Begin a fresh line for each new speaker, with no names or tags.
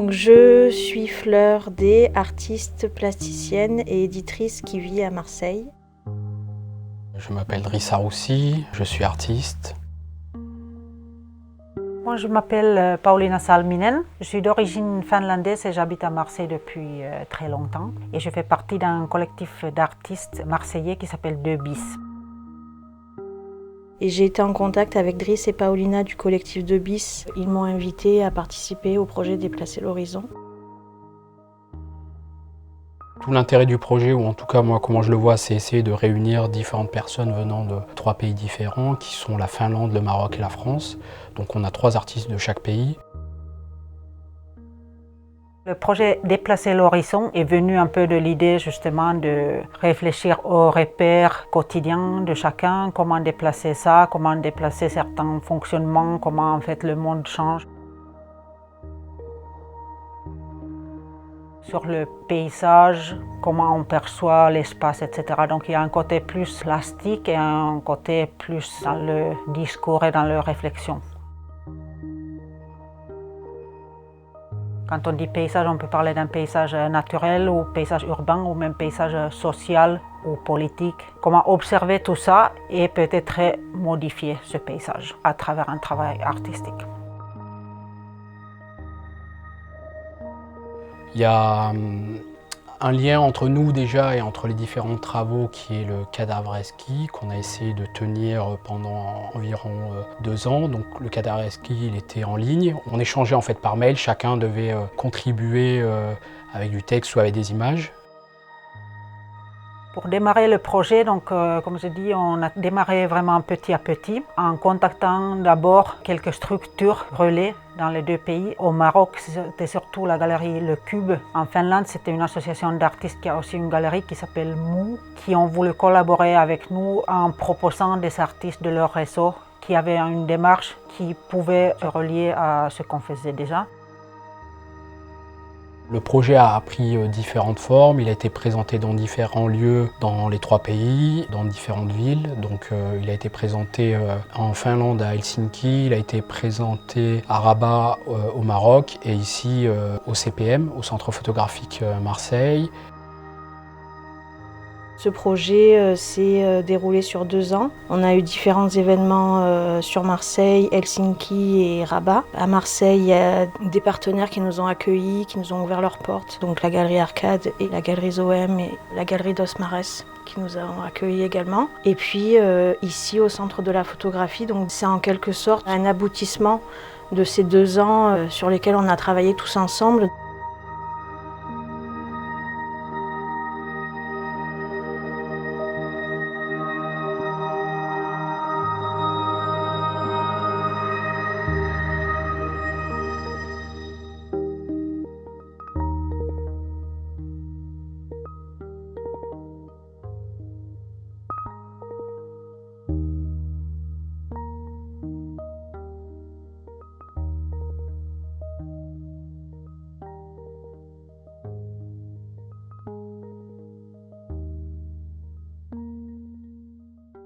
Donc je suis Fleur D, artiste plasticienne et éditrice qui vit à Marseille.
Je m'appelle Driss Aroussi, je suis artiste.
Moi, je m'appelle Pauliina Salminen. Je suis d'origine finlandaise et j'habite à Marseille depuis très longtemps. Et je fais partie d'un collectif d'artistes marseillais qui s'appelle 2 bis.
Et j'ai été en contact avec Driss et Pauliina du collectif 2 bis. Ils m'ont invité à participer au projet Déplacer l'horizon.
Tout l'intérêt du projet, ou en tout cas moi comment je le vois, c'est essayer de réunir différentes personnes venant de 3 pays différents, qui sont la Finlande, le Maroc et la France. Donc on a 3 artistes de chaque pays.
Le projet Déplacer l'horizon est venu un peu de l'idée justement de réfléchir aux repères quotidiens de chacun, comment déplacer ça, comment déplacer certains fonctionnements, comment en fait le monde change. Sur le paysage, comment on perçoit l'espace, etc. Donc il y a un côté plus plastique et un côté plus dans le discours et dans la réflexion. Quand on dit paysage, on peut parler d'un paysage naturel ou paysage urbain ou même paysage social ou politique. Comment observer tout ça et peut-être modifier ce paysage à travers un travail artistique.
Il y a un lien entre nous déjà et entre les différents travaux qui est le cadavreski qu'on a essayé de tenir pendant environ 2 ans. Donc le cadavreski, il était en ligne. On échangeait en fait par mail, chacun devait contribuer avec du texte ou avec des images.
Pour démarrer le projet, donc, comme je dis, on a démarré vraiment petit à petit en contactant d'abord quelques structures relais dans les 2 pays. Au Maroc, c'était surtout la galerie Le Cube. En Finlande, c'était une association d'artistes qui a aussi une galerie qui s'appelle Mou, qui ont voulu collaborer avec nous en proposant des artistes de leur réseau qui avaient une démarche qui pouvait se relier à ce qu'on faisait déjà.
Le projet a pris différentes formes, il a été présenté dans différents lieux dans les 3 pays, dans différentes villes. Donc il a été présenté en Finlande à Helsinki, il a été présenté à Rabat au Maroc et ici au CPM, au Centre photographique Marseille.
Ce projet s'est déroulé sur 2 ans. On a eu différents événements sur Marseille, Helsinki et Rabat. À Marseille, il y a des partenaires qui nous ont accueillis, qui nous ont ouvert leurs portes. Donc la Galerie Arcade et la Galerie Zoem et la Galerie Dos Mares qui nous ont accueillis également. Et puis ici au Centre de la photographie, donc c'est en quelque sorte un aboutissement de ces 2 ans sur lesquels on a travaillé tous ensemble.